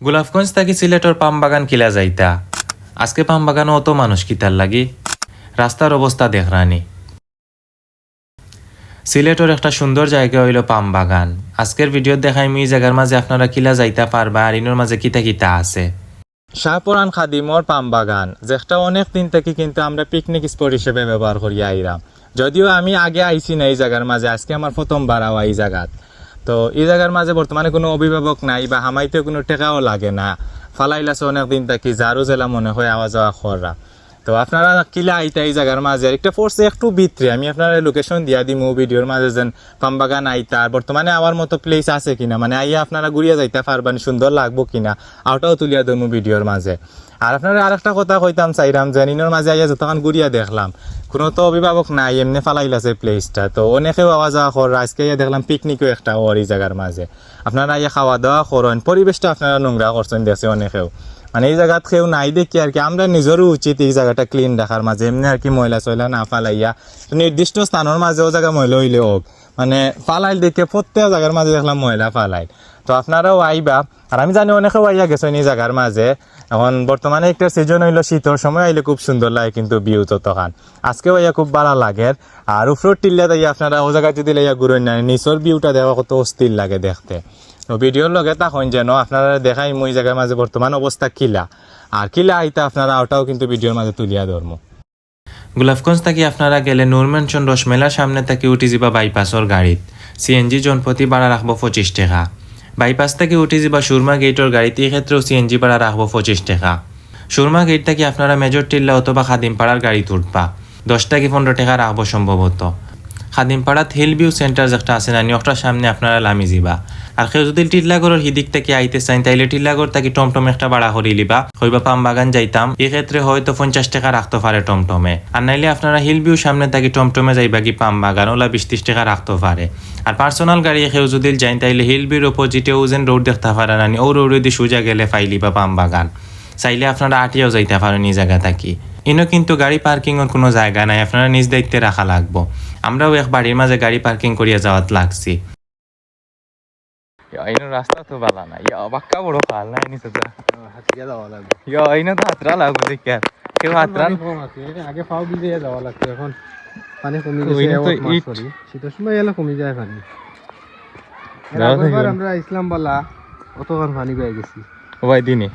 গোলাপগঞ্জ থাকি সিলেটর পাম বাগান কিলা যাইতা। আজকে পাম বাগানও অত মানুষ কিতার লাগি রাস্তার অবস্থা দেখরানি। সিলেটর একটা সুন্দর জায়গা হইল পাম বাগান। আজকের ভিডিও দেখাই এই জায়গার মাঝে আপনারা কিলা যাইতা পারবা আর ইনোর মাঝে কিতা কিতা আছে। শাহপুরান খাদিমর পাম বাগান যেটা অনেক দিন থেকে কিন্তু আমরা পিকনিক স্পট হিসেবে ব্যবহার করি আইরাম। যদিও আমি আগে আইছি না এই জায়গার মাঝে, আজকে আমার প্রথমবার আওয়া এই জায়গাত। তো এই জায়গার মাঝে বর্তমানে কোনো অভিভাবক নাই বা হামাইতে কোনো টেকাও লাগে না, ফালাইলাছে অনেক দিন থাকি জারু জেলা মনে হয় আওয়া যাওয়া খররা। তো আপনারা কিলা আইতা এই জায়গার মাঝে একটা পড়ছে একটু ভিতরে, আমি আপনারা লোকেশন দিয়া দিমু ভিডিওর মাঝে যেন পামবাগান আইতা আর বর্তমানে আওয়ার মতো প্লেস আছে কিনা, মানে আইয়া আপনারা ঘুরিয়া যাইতে পারবেন, সুন্দর লাগবো কিনা আওটাও তুলিয়া দেবো ভিডিওর মাঝে। আর আপনারা আরেকটা কথা কইতাম চাইরাম যে নিনোর মাঝে আইয়া যতক্ষণ ঘুরিয়া দেখলাম কোনো তো অভিভাবক নাই, এমনি ফালাইলাছে প্লেসটা। তো অনেকেও আওয়া যাওয়া কর, আজকে আইয়া দেখলাম পিকনিকও একটা ওর এই জায়গার মাঝে। আপনারা আইয়া খাওয়া দাওয়া করেন, পরিবেশটা আপনারা নোংরা করছেন দেখছে অনেকেও, মানে এই জায়গাত কেউ নাই দেখি আর কি। আমরা নিজেরও উচিত এই জায়গাটা ক্লিন রাখার মাঝে, এমনি আর কি ময়লা সয়লা না ফালাইয়া নির্দিষ্ট স্থানের মাঝেও জায়গা ময়লা হইলে হোক, মানে ফালাইল দেখে প্রত্যেক জায়গার মাঝে দেখলাম ময়লা ফালাইল। তো আপনারাও আইবা, আর আমি জানি অনেকেও আইয়া গেছেন এই জায়গার মাঝে। এখন বর্তমানে একটা সিজন হইলো শীতের সময়, আইলে খুব সুন্দর লাগে কিন্তু ভিউ ততখান। আজকেও আইয়া খুব ভালো লাগে। আর উপর টিল্লা দিয়ে আপনারা ও জায়গায় যদি লাইয়া ঘুরেন না, নিচের ভিউটা দেওয়া কত অস্থির লাগে দেখতে। তো ভিডিওর লগে তখন যেন আপনারা দেখাই মই জায়গার মাঝে বর্তমান অবস্থা কিলা, আর কিলা আইতা আপনারা ওটাও কিন্তু ভিডিওর মাঝে তুলিয়া ধরবো। গোলাপগঞ্জ থাকি আপনারা গেলে নূর মেনশন রসমেলার সামনে থাকি উঠি যাবা বাইপাসর গাড়িত। সিএনজি জনপ্রতি ভাড়া রাখবো 25 টাকা। বাইপাস থেকে উঠি যাবা সুরমা গেটর গাড়িতে, এই ক্ষেত্রেও সিএনজি ভাড়া রাখবো 25 টাকা। সুরমা গেট থেকে আপনারা মেজর টিল্লা অথবা খাদিমপাড়ার গাড়িতে উঠবা, 10 থেকে 15 টাকা রাখবো সম্ভবত। খাদিমপাড়াত হিল ভিউ সেন্টার যেটা আছে না, ওটার সামনে আপনারা লামি যাবা। আর কেউ যদি টিল্লাগড়ের হিদিক থেকে আইতে চান তাইলে টিল্লাগড় থেকে টমটম একটা ভাড়া করে লিবা, হইবা পাম বাগান যাইতাম। এই ক্ষেত্রে হয়তো 50 টাকা রাখতে পারে টমটমে। আর নাইলে আপনারা হিল ভিউ সামনে থেকে টমটমে যাইবা কি পাম বাগান, ওলা 20-30 টাকা রাখতে পারে। আর পার্সোনাল গাড়ি কেউ যদি যাইন তাইলে হিল ভিউর অপোজিটে ওজেন রোড দেখতে পারেন, আনি ও রোডে দিয়ে সোজা গেলে ফাইলিবা পাম বাগান। চাইলে আপনারা আটিয়াও যাইতে পারেন এই জায়গা থাকি। ইনো কিন্তু গাড়ি পার্কিংয়ের কোনো জায়গা নাই, আপনারা নিজ দায়িত্বে রাখা লাগবো। আমরাও এক বাড়ির মাঝে গাড়ি পার্কিং করিয়া যাওয়াত লাগছি। ইনো রাস্তা তো ভালো না, বাক্কা বড় খাল না ইনি সেটা হাতিয়া যাওয়া লাগবে। ইনো তো হাতরা লাগবে দেখি, আর কেউ হাতরা আগে পাও দিয়ে যাওয়া লাগতো, এখন পানি কমে গেছে। শীতের সময় এলে কমে যায় পানি। আমরা ইসলাম বালা অতখান পানি পেয়ে গেছি ওই দিনে।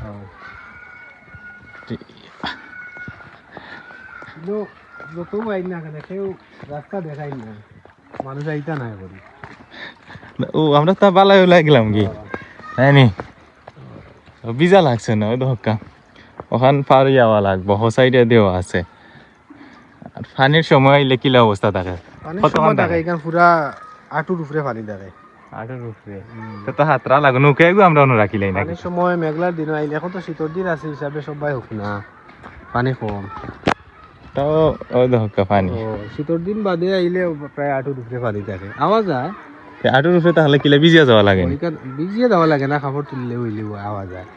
যত বাইর না কেন কেউ রাস্তা দেখাই না, মানুষ আইতা নাই করি। ও আমরা তা বালাই লাগলাম কি তাইনি, বিজা লাগছে না ওই ধক্কা। ওখান পার যাওয়া লাগবো, ও সাইডে দেওয়া আছে। আর পানির সময় আইলে কিলা অবস্থা থাকে, পুরা আটুর উপরে পানি দাঁড়ায়। আটের উপরে তো হাতরা লাগো নৌকে আমরা অন্য রাখিলাই না। সময় মেঘলার দিন আইলে, এখন তো শীতের দিন আছে হিসাবে সবাই হোক না পানি কম, তাও ওই ধক্কা পানি। শীতের দিন বাদে আইলে প্রায় আটুর উপরে পানি থাকে, আওয়া যায়। আটের উপরে তাহলে কিলা ভিজিয়া যাওয়া লাগে, ভিজিয়ে দেওয়া লাগে না, কাপড় তুললে উইলে আওয়া যায়।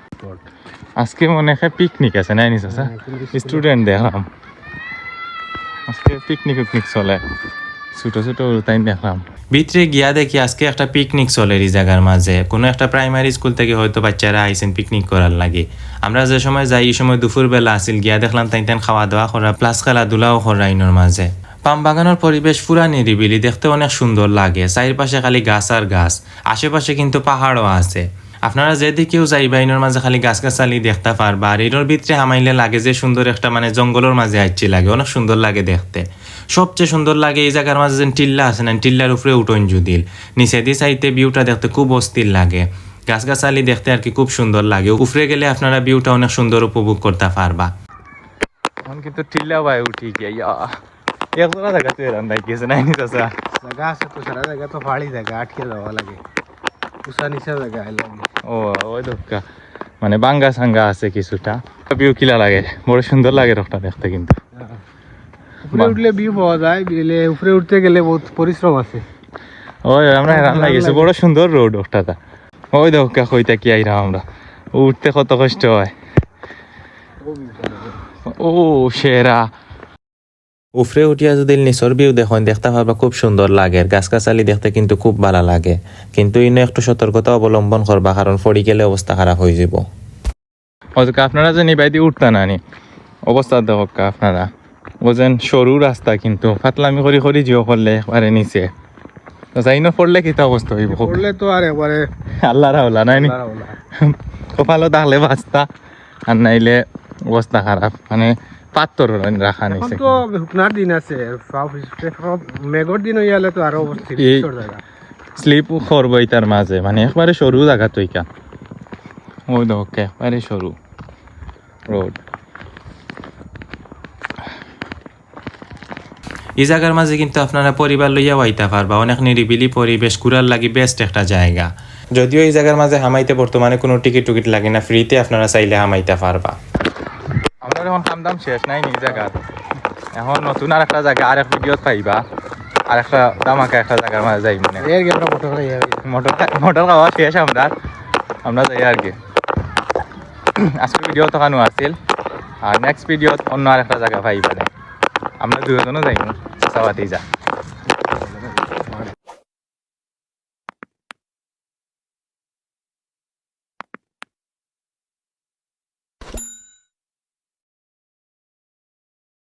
আজকে মনে হয় পিকনিক আছে নাই নিস স্টুডেন্ট দেখলাম, আজকে পিকনিক চলে ছোট ছোট তাই দেখলাম। ভিতরে গিয়া দেখি আজকে একটা পিকনিক চলে এই জায়গার মাঝে, কোনো একটা প্রাইমারি স্কুল থেকে হয়তো বাচ্চারা আইসেন পিকনিক করার লাগে। আমরা যে সময় যাই এই সময় দুপুর বেলা আসিল, গিয়া দেখলাম তাই খাওয়া দাওয়া করা প্লাস খেলাধুলাও করা ইনোর মাঝে। পাম বাগানের পরিবেশ পুরা নিরিবিলি, দেখতে অনেক সুন্দর লাগে। চারিপাশে খালি গাছ আর গাছ, আশেপাশে কিন্তু পাহাড়ও আছে। আপনারা যেদিকেও যাইবা ইনোর মাঝে খালি গাছ গাছালি দেখতে পারবা। আর এর ভিতরে হামাইলে লাগে যে সুন্দর একটা মানে জঙ্গলের মাঝে আইছি লাগে, অনেক সুন্দর লাগে দেখতে। সবচেয়ে সুন্দর লাগে এই জায়গার মাঝে যে টিল্লা আছে না, টিল্লার উপরে উঠোন যদিল নিচে দিয়ে চাইতে ভিউটা দেখতে খুব অস্থির লাগে। গাছগাছালি দেখতে আর কি খুব সুন্দর লাগে। উপরে গেলে আপনারা ভিউটা অনেক সুন্দর উপভোগ করতে পারবা। এখন কিন্তু টিল্লা ভাই উঠি গিয়া একজোড়া জায়গা তো এরকম দেখিয়েছে নাই নিতে জায়গা আছে তো, সারা জায়গা তো পাহাড়ি জায়গা, আটকে যাওয়া লাগে, উঁচা নিচা জায়গা লাগে। ও ওই দোকা মানে বাঙ্গা সাঙ্গা আছে কিছুটা, ভিউ কিলা লাগে, বড় সুন্দর লাগে রোডটা দেখতে। কিন্তু উপরে উঠলে ভিউ পাওয়া যায়, উপরে উঠতে গেলে বহুত পরিশ্রম আছে। ওই আমরা হেরান লাগিয়েছে, বড় সুন্দর রোড ওটা। ওই দোকা কইতা কি আইরাম আমরা, উঠতে কত কষ্ট হয়। ও সেরা উফরে উঠিয়া যদি নিচর ভিউ দেখুন দেখতে পারবা খুব সুন্দর লাগে গাছ গাছালি দেখতে কিন্তু খুব ভালো লাগে কিন্তু ইনো একটু সতর্কতা অবলম্বন করবা কারণ পড়ি গেলে অবস্থা খারাপ হয়ে যাব ওদেরকে আপনারা যে নিবাইদি উঠতা নানি অবস্থা দেখক আপনারা ও যেন সরু রাস্তা কিন্তু ফাতলামি করি করি জিও করলে একবারে নিচে তো যাইনো পড়লে কিতা অবস্থা হইব করলে তো আর একবারে আল্লাহ রাউলা নাইনি কপালও থাকলে বাস্তা আর নাইলে অবস্থা খারাপ মানে পাত্তর রাখা এখন নিছে তো শুকনার দিন আছে মেঘর দিন হয়ে গেলে তো আরো অবস্থিত এই- স্লিপ করবো তার মাঝে মানে একবারে সরু জায়গা তৈকা ওই দেখো একবারে সরু রোড এই জায়গার মাঝে কিন্তু আপনারা পরিবার লইয়া আইতে পারবা অনেক নিরিবিলি পরিবেশ ঘুরার লাগি বেস্ট একটা জায়গা যদিও এই জায়গার মাঝে হামাইতে বর্তমানে কোনো টিকিট লাগে না ফ্রিতে আপনারা চাইলে হামাইতে পারবা আমরা এখন খাম দাম শেষ নাই এই জায়গা এখন নতুন আর একটা জায়গা আর এক ভিডিও পাইবা আর একটা দামাকা একটা জায়গার মাঝে যাই মানে মোটর খাওয়া শেষ আমরা যাই আর কি আজকের ভিডিও তো কানো আছিল আর নেক্সট ভিডিওত অন্য আর একটা জায়গা পাইবা আমরা দুজনও যাইমু চাষাবাতি যা